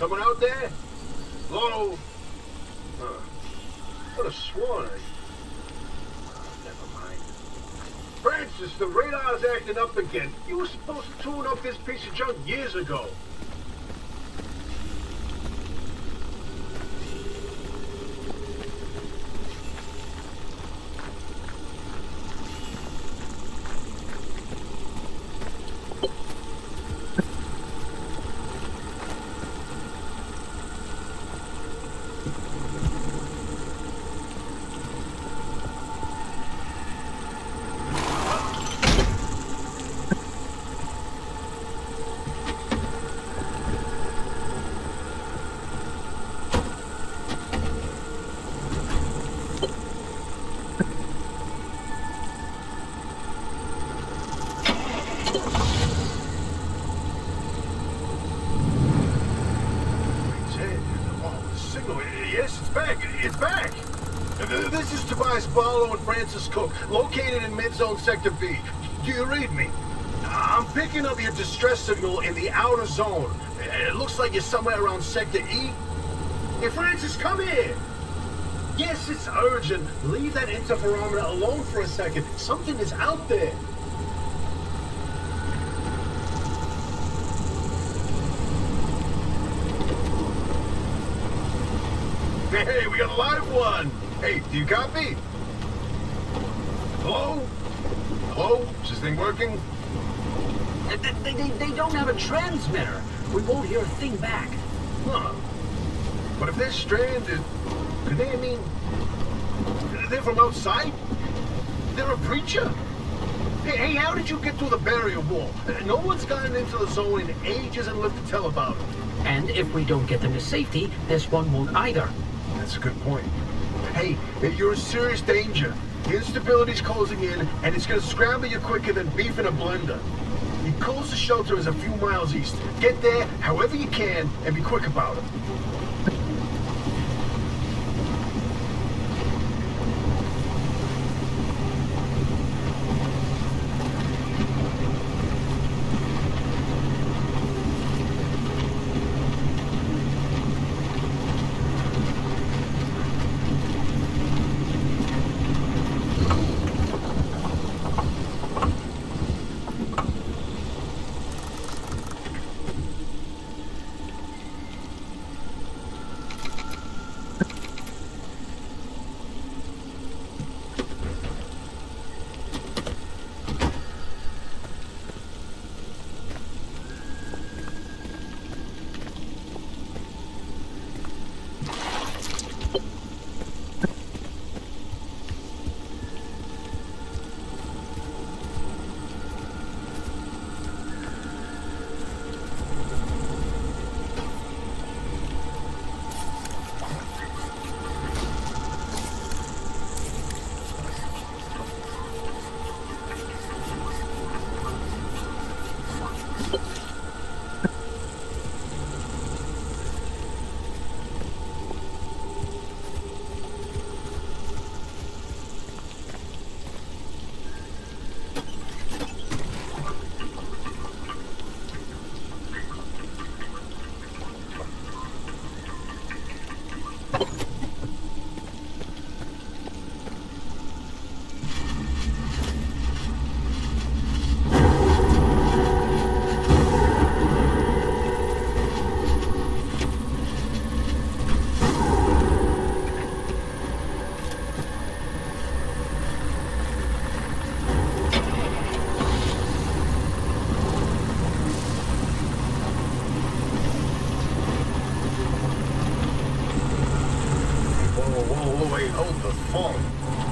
Someone out there? Hello? Could have sworn I... Never mind. Francis, the radar's acting up again. You were supposed to tune up this piece of junk years ago. Located in mid-zone sector B. Do you read me? I'm picking up your distress signal in the outer zone. It looks like you're somewhere around sector E. Hey, Francis, come here! Yes, it's urgent. Leave that interferometer alone for a second. Something is out there. Hey, we got a live one! Hey, do you copy? Hello? Hello? Is this thing working? They don't have a transmitter. We won't hear a thing back. Huh. But if they're stranded, could they, they're from outside? They're a preacher? Hey, how did you get through the barrier wall? No one's gotten into the zone in ages and lived to tell about it. And if we don't get them to safety, this one won't either. That's a good point. Hey, you're in serious danger. The instability's closing in, and it's gonna scramble you quicker than beef in a blender. The closest shelter is a few miles east. Get there however you can, and be quick about it.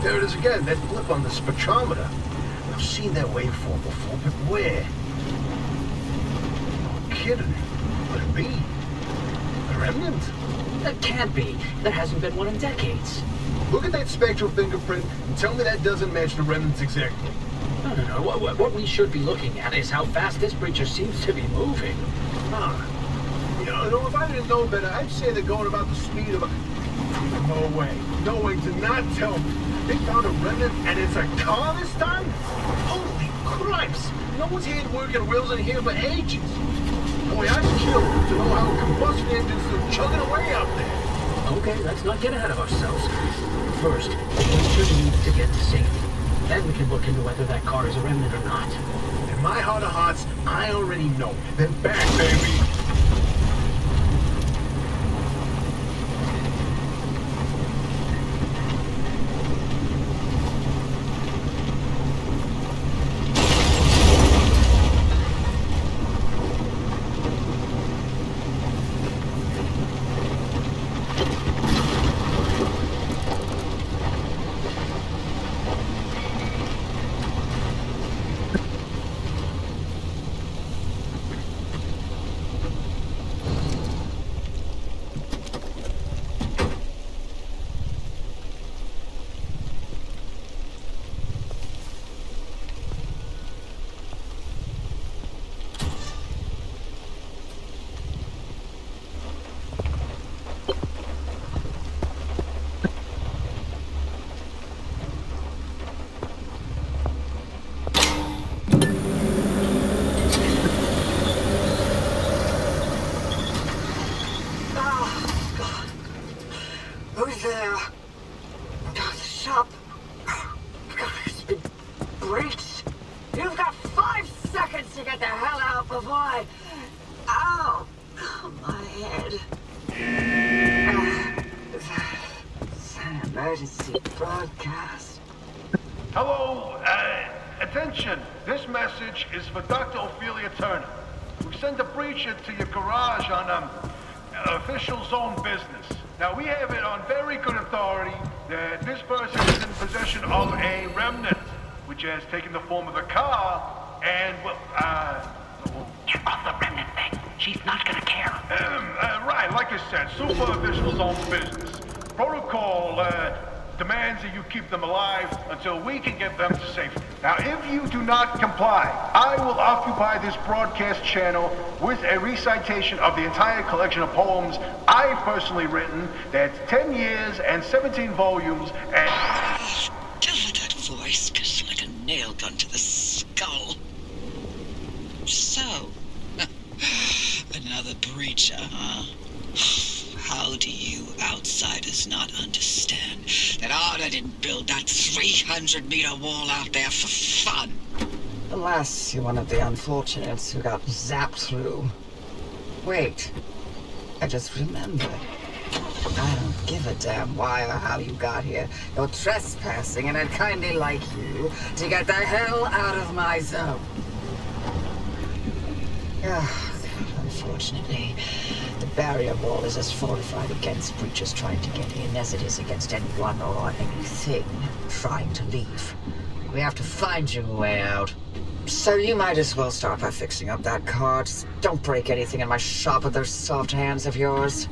There it is again, that blip on the spectrometer. I've seen that waveform before, but where? No kidding. Could it be? A remnant? That can't be. There hasn't been one in decades. Look at that spectral fingerprint and tell me that doesn't match the remnants exactly. No. What we should be looking at is how fast this creature seems to be moving. Huh. You know, if I didn't know better, I'd say they're going about the speed of a... No way. No way. Do not tell me. They found a remnant and it's a car this time? Holy Christ! No one's hand working wheels in here for ages. Boy, I'd kill to know how a combustion engine's still chugging away out there. Okay, let's not get ahead of ourselves. First, we should need to get to safety. Then we can look into whether that car is a remnant or not. In my heart of hearts, I already know. Then back, baby. Who's there? The shop. It's been breached. You've got 5 seconds to get the hell out before I... Ow! My head. It's an emergency broadcast. Hello, attention. This message is for Dr. Ophelia Turner. We sent a breacher to your garage on official zone business. Now, we have it on very good authority that this person is in possession of a remnant, which has taken the form of a car, and, well, Get off the remnant thing. She's not gonna care. right, like I said, super official zone business. Protocol, demands that you keep them alive until we can get them to safety. Now, if you do not comply, I will occupy this broadcast channel with a recitation of the entire collection of poems I've personally written. That's 10 years and 17 volumes and... Devil, that voice cuts like a nail gun to the skull. So, another breacher, huh? How do you outsiders not understand that Arda didn't build that 300-meter wall out there for fun? Unless you're one of the unfortunates who got zapped through. Wait, I just remembered. I don't give a damn why or how you got here. You're trespassing, and I'd kindly like you to get the hell out of my zone. Unfortunately, the barrier wall is as fortified against breaches trying to get in as it is against anyone or anything trying to leave. We have to find you a way out. So you might as well start by fixing up that car. Just don't break anything in my shop with those soft hands of yours.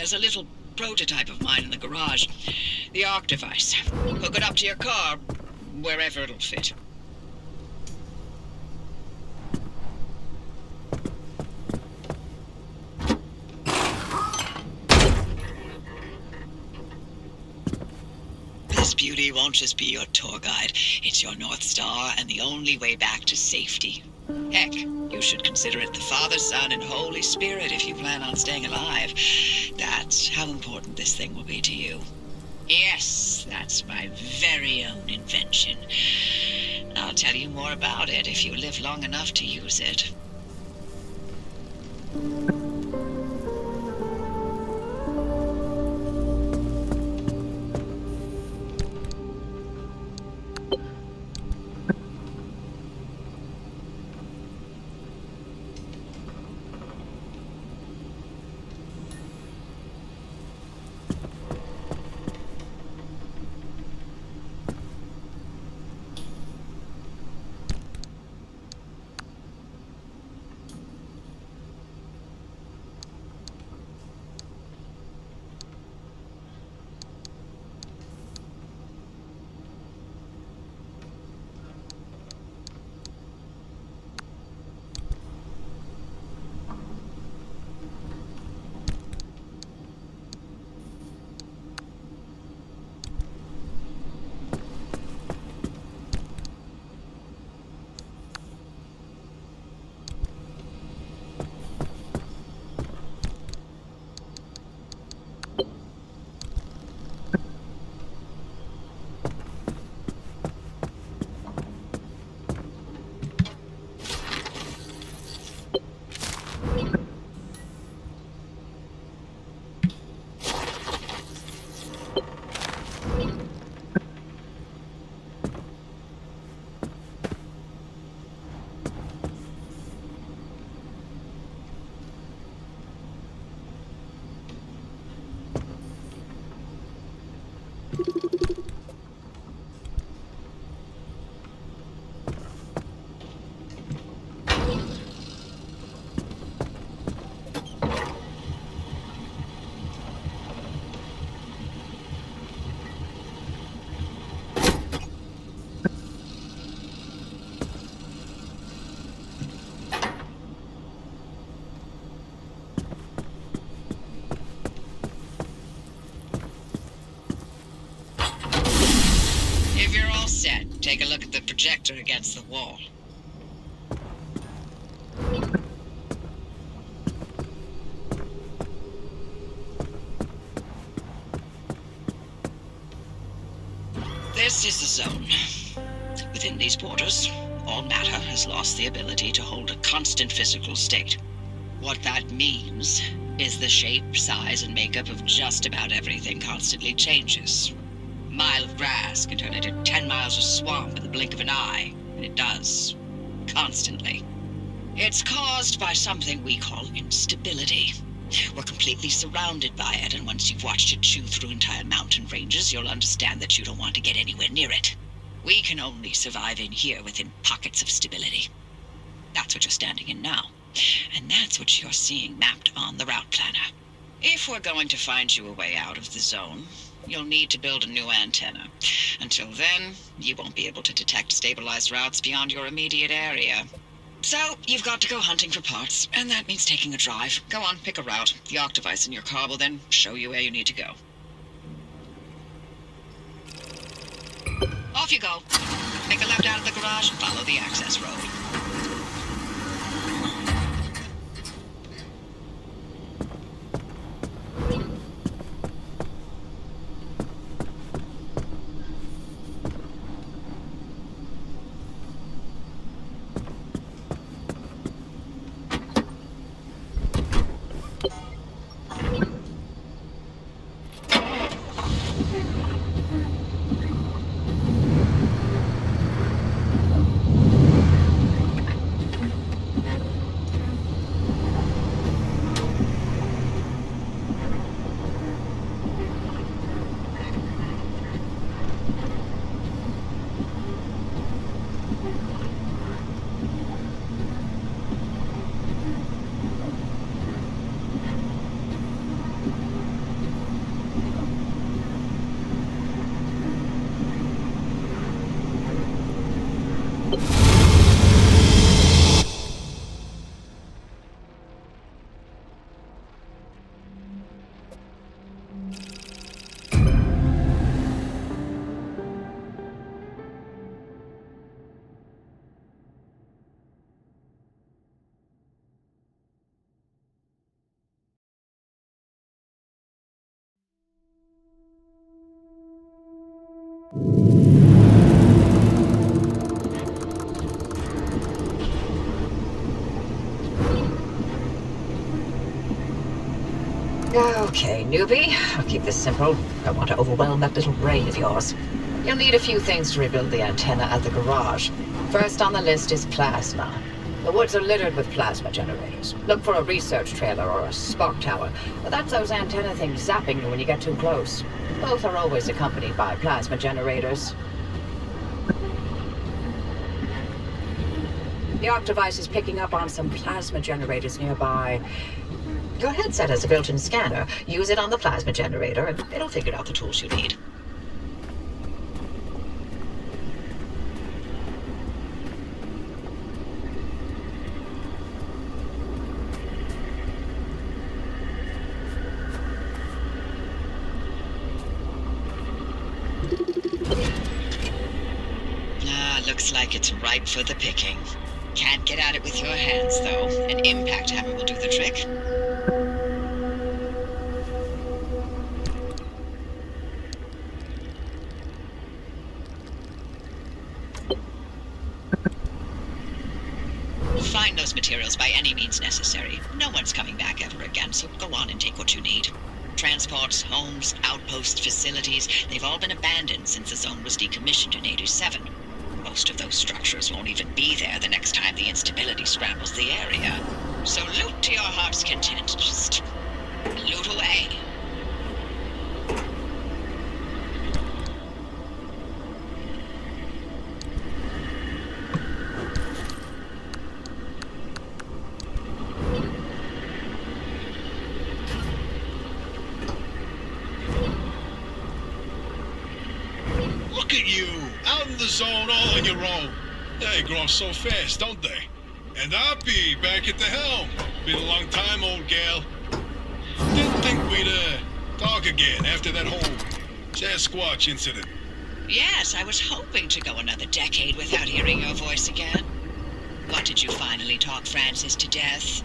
There's a little prototype of mine in the garage. The ARC device. Hook it up to your car, wherever it'll fit. This beauty won't just be your tour guide. It's your North Star and the only way back to safety. Heck, you should consider it the Father, Son, and Holy Spirit if you plan on staying alive. That's how important this thing will be to you. Yes, that's my very own invention. I'll tell you more about it if you live long enough to use it. Take a look at the projector against the wall. This is the zone. Within these borders, all matter has lost the ability to hold a constant physical state. What that means is the shape, size, and makeup of just about everything constantly changes. A mile of grass can turn into 10 miles of swamp in the blink of an eye, and it does. Constantly. It's caused by something we call instability. We're completely surrounded by it, and once you've watched it chew through entire mountain ranges, you'll understand that you don't want to get anywhere near it. We can only survive in here within pockets of stability. That's what you're standing in now. And that's what you're seeing mapped on the route planner. If we're going to find you a way out of the zone, you'll need to build a new antenna. Until then, you won't be able to detect stabilized routes beyond your immediate area. So, you've got to go hunting for parts, and that means taking a drive. Go on, pick a route. The ARC device in your car will then show you where you need to go. Off you go. Make a left out of the garage and follow the access road. Okay, newbie. I'll keep this simple. Don't want to overwhelm that little brain of yours. You'll need a few things to rebuild the antenna at the garage. First on the list is plasma. The woods are littered with plasma generators. Look for a research trailer or a spark tower. That's those antenna things zapping you when you get too close. Both are always accompanied by plasma generators. The ARC device is picking up on some plasma generators nearby. Your headset has a built-in scanner. Use it on the plasma generator, and it'll figure out the tools you need. Looks like it's ripe for the picking. Can't get at it with your hands, though. An impact hammer will do the trick. Find those materials by any means necessary. No one's coming back ever again, so go on and take what you need. Transports, homes, outpost facilities, they've all been abandoned since the zone was decommissioned in '87. Most of those structures won't even be there the next time the instability scrambles the area. So loot to your heart's content. Just loot away. Look at you, out in the zone all on your own. They grow up so fast, don't they? And I'll be back at the helm. Been a long time, old gal. Didn't think we'd, talk again after that whole Sasquatch incident. Yes, I was hoping to go another decade without hearing your voice again. What did you finally talk Francis to death?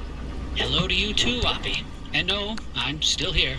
Hello to you too, Oppie. And no, I'm still here.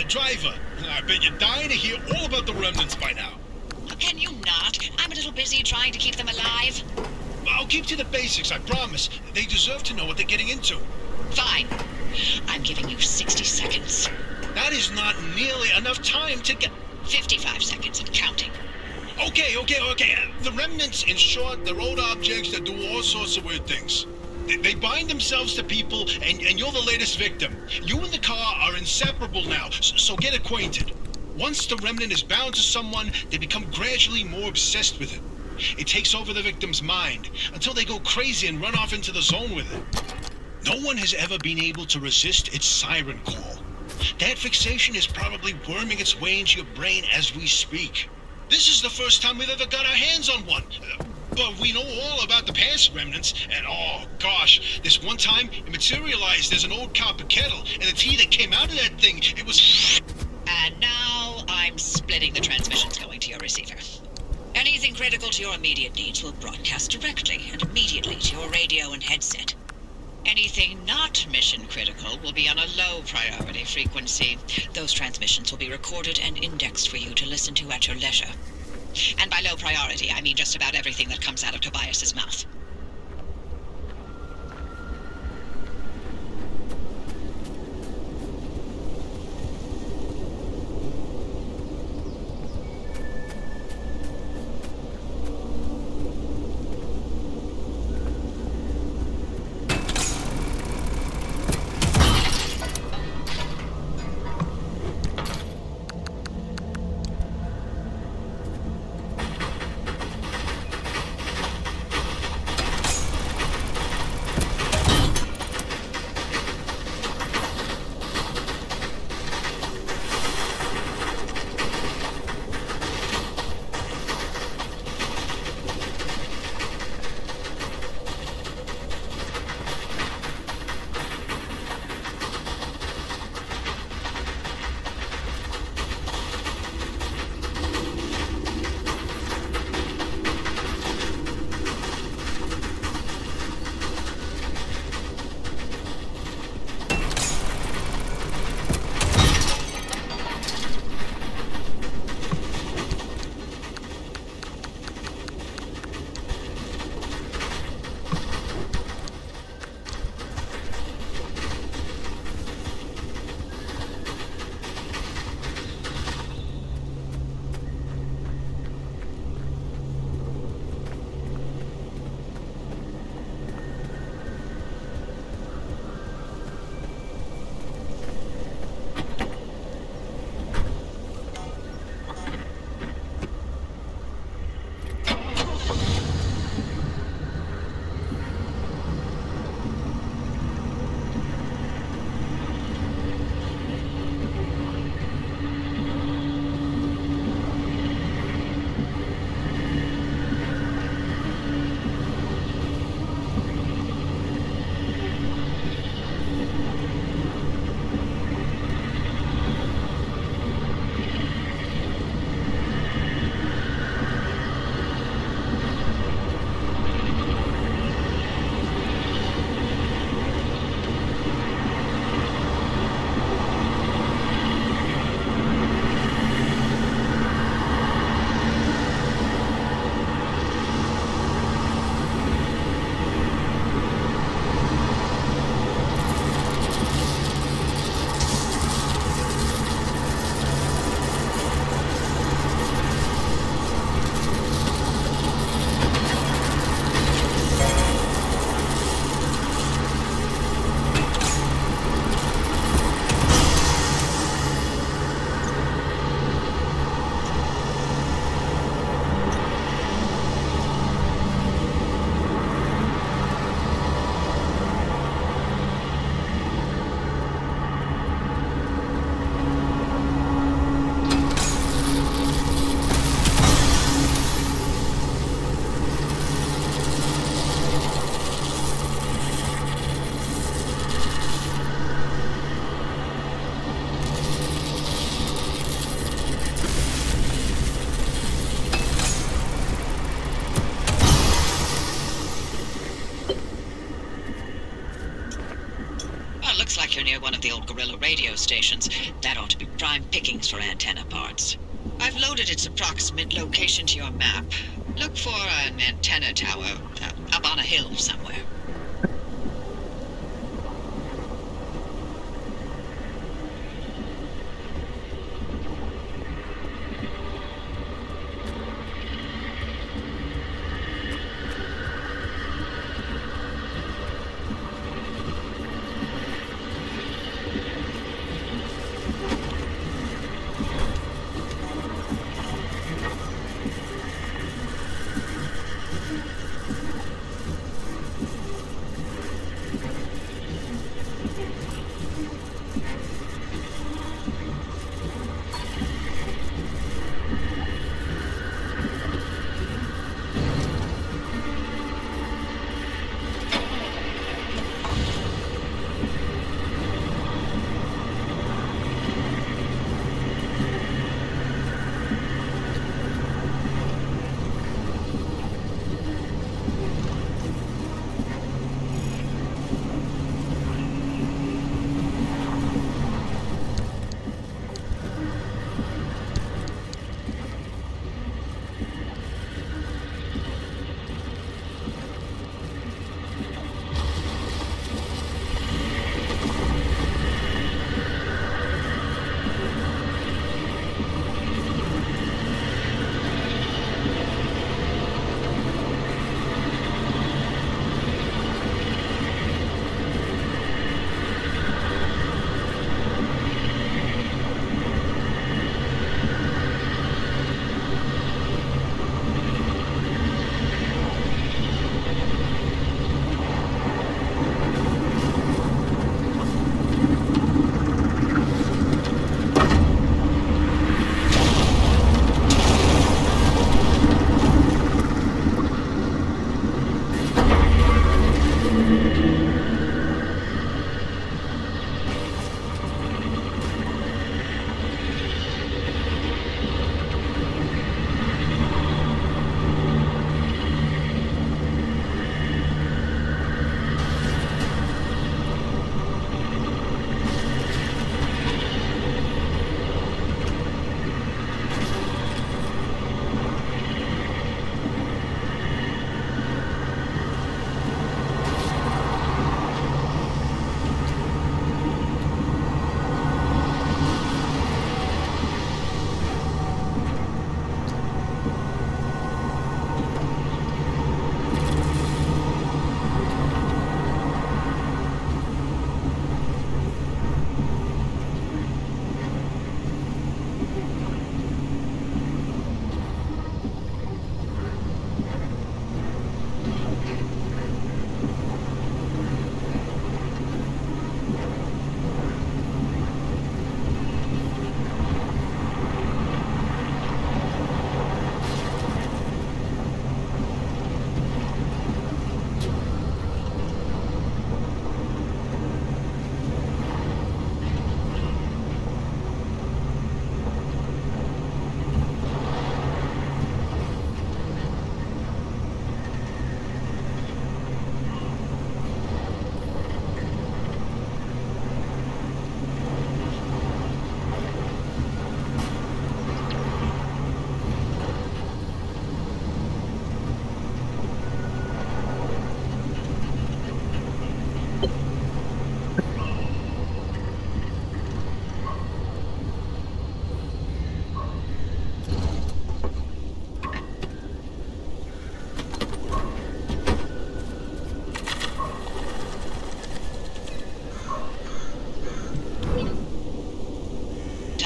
Driver, I bet you're dying to hear all about the remnants by now. Can you not? I'm a little busy trying to keep them alive. I'll keep to the basics, I promise. They deserve to know what they're getting into. Fine. I'm giving you 60 seconds. That is not nearly enough time to get... 55 seconds and counting. Okay. The remnants, in short, they're old objects that do all sorts of weird things. They bind themselves to people, and you're the latest victim. You and the car are inseparable now, so get acquainted. Once the remnant is bound to someone, they become gradually more obsessed with it. It takes over the victim's mind until they go crazy and run off into the zone with it. No one has ever been able to resist its siren call. That fixation is probably worming its way into your brain as we speak. This is the first time we've ever got our hands on one. But we know all about the past remnants, and oh gosh, this one time it materialized as an old copper kettle, and the tea that came out of that thing, it was... And now I'm splitting the transmissions going to your receiver. Anything critical to your immediate needs will broadcast directly and immediately to your radio and headset. Anything not mission critical will be on a low priority frequency. Those transmissions will be recorded and indexed for you to listen to at your leisure. And by low priority, I mean just about everything that comes out of Tobias's mouth. like you're near one of the old guerrilla radio stations. That ought to be prime pickings for antenna parts. I've loaded its approximate location to your map. Look for an antenna tower up on a hill somewhere.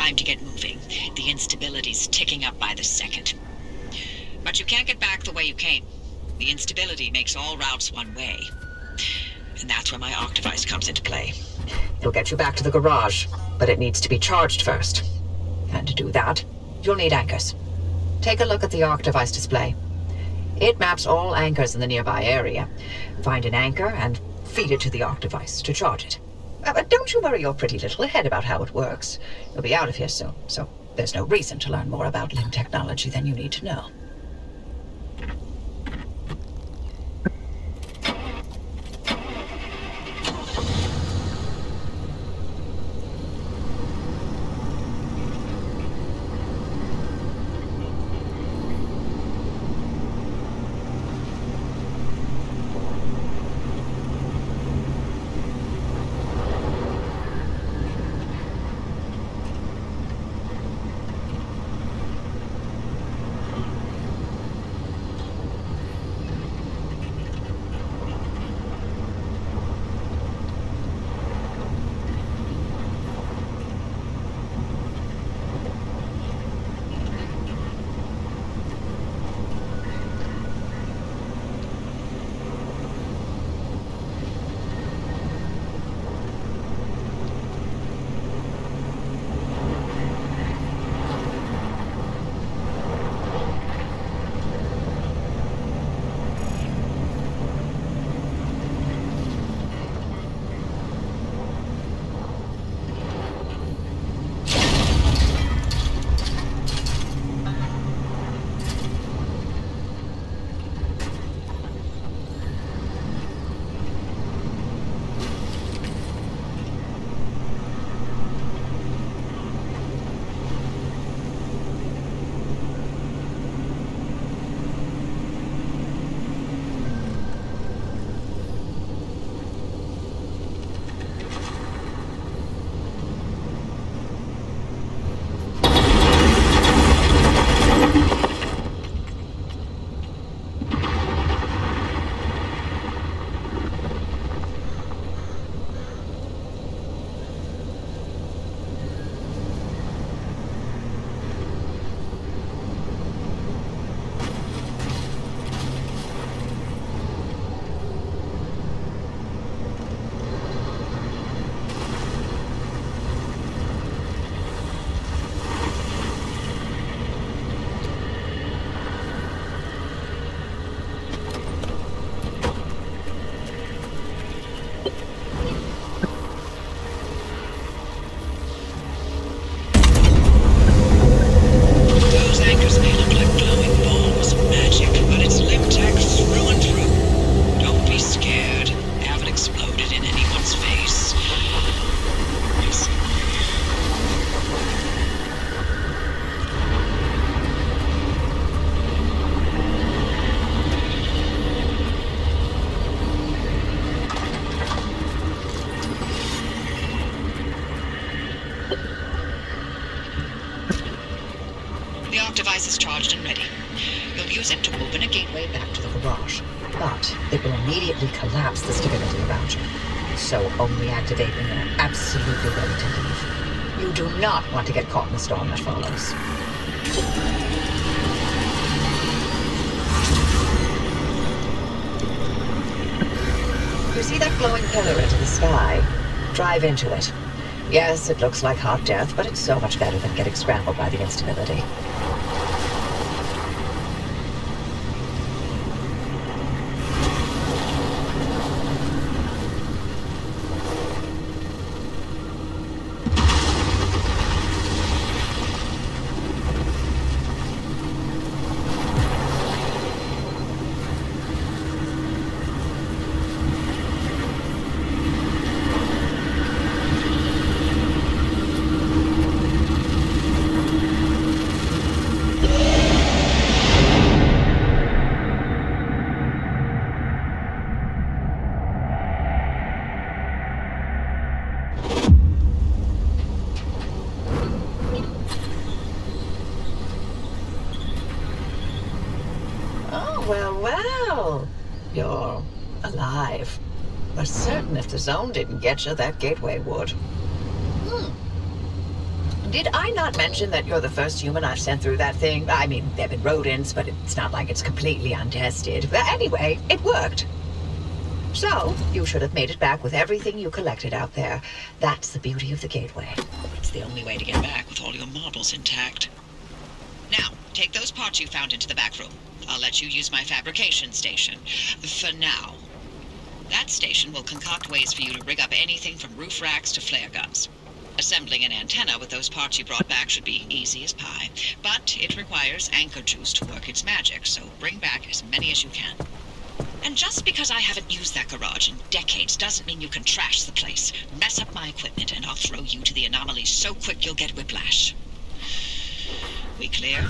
time to get moving. The instability's ticking up by the second. But you can't get back the way you came. The instability makes all routes one way. And that's where my Octavice comes into play. It'll get you back to the garage, but it needs to be charged first. And to do that, you'll need anchors. Take a look at the Octavice display. It maps all anchors in the nearby area. Find an anchor and feed it to the Octavice to charge it. But don't you worry your pretty little head about how it works. You'll be out of here soon, so there's no reason to learn more about limb technology than you need to know. Device is charged and ready. You'll use it to open a gateway back to the Garage, but it will immediately collapse the stability around you. So only activate when you're absolutely ready to leave. You do not want to get caught in the storm that follows. You see that glowing pillar into the sky? Drive into it. Yes, it looks like hot death, but it's so much better than getting scrambled by the instability. Well, you're alive. We're certain if the zone didn't get you, that gateway would. Did I not mention that you're the first human I've sent through that thing? I mean, there have been rodents, but it's not like it's completely untested. But anyway, it worked. So, you should have made it back with everything you collected out there. That's the beauty of the gateway. It's the only way to get back with all your marbles intact. Now, take those parts you found into the back room. I'll let you use my fabrication station. For now. That station will concoct ways for you to rig up anything from roof racks to flare guns. Assembling an antenna with those parts you brought back should be easy as pie. But it requires anchor juice to work its magic, so bring back as many as you can. And just because I haven't used that garage in decades doesn't mean you can trash the place. Mess up my equipment and I'll throw you to the anomalies so quick you'll get whiplash. We clear?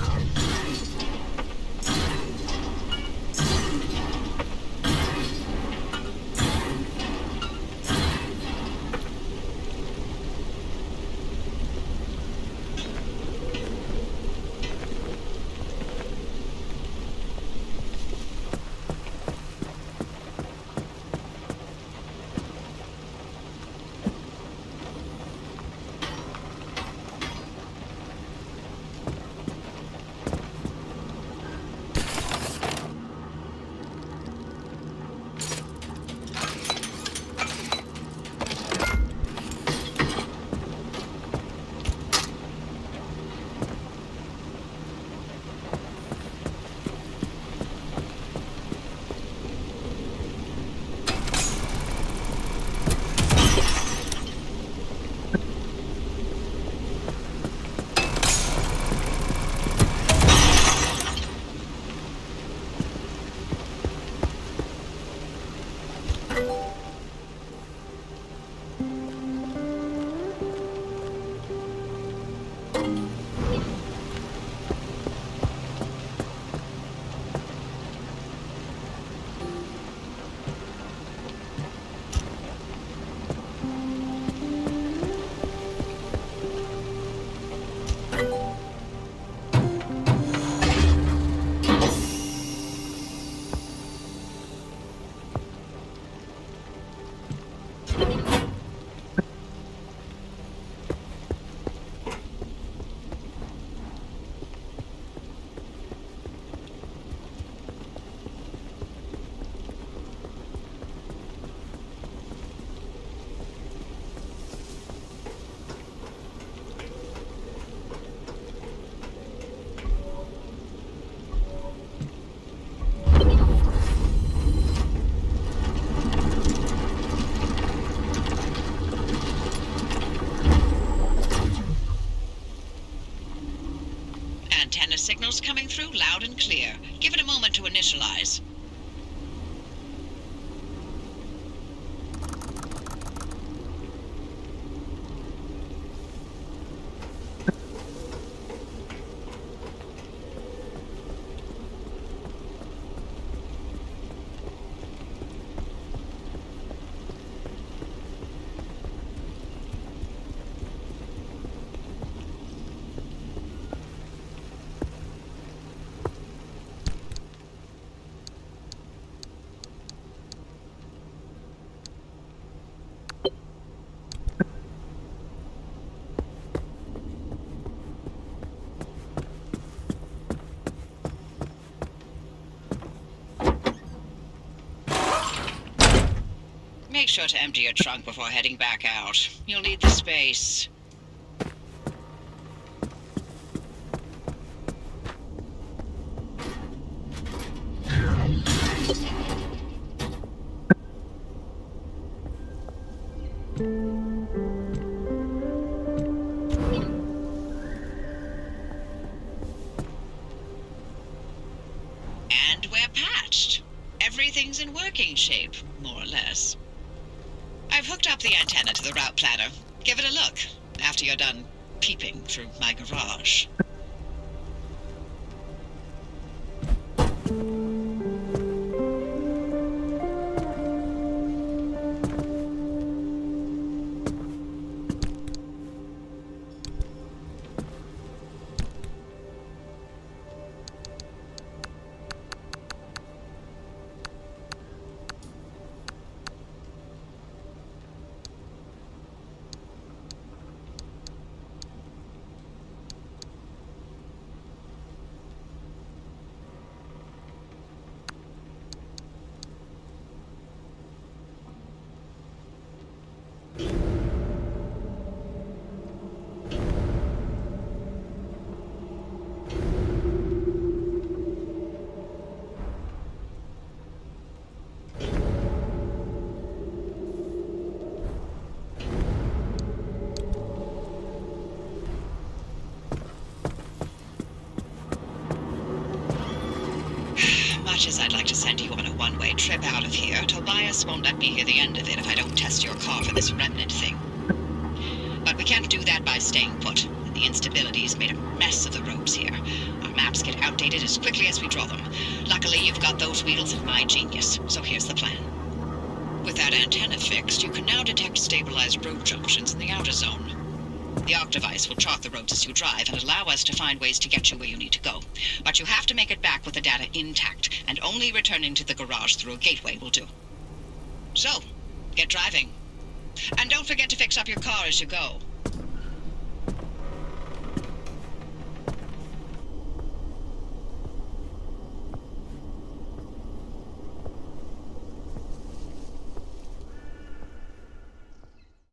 Signals coming through loud and clear. Give it a moment to initialize. Make sure to empty your trunk before heading back out. You'll need the space. And we're patched. Everything's in working shape, more or less. I've hooked up the antenna to the route planner. Give it a look after you're done peeping through my garage. much as I'd like to send you on a one-way trip out of here, Tobias won't let me hear the end of it if I don't test your car for this remnant thing. But we can't do that by staying put. The instability's made a mess of the roads here. Our maps get outdated as quickly as we draw them. Luckily, you've got those wheels of my genius, so here's the plan. With that antenna fixed, you can now detect stabilized road junctions in the outer zone. The arc device will chart the roads as you drive and allow us to find ways to get you where you need to go. But you have to make it back with the data intact, and only returning to the garage through a gateway will do. So, get driving. And don't forget to fix up your car as you go.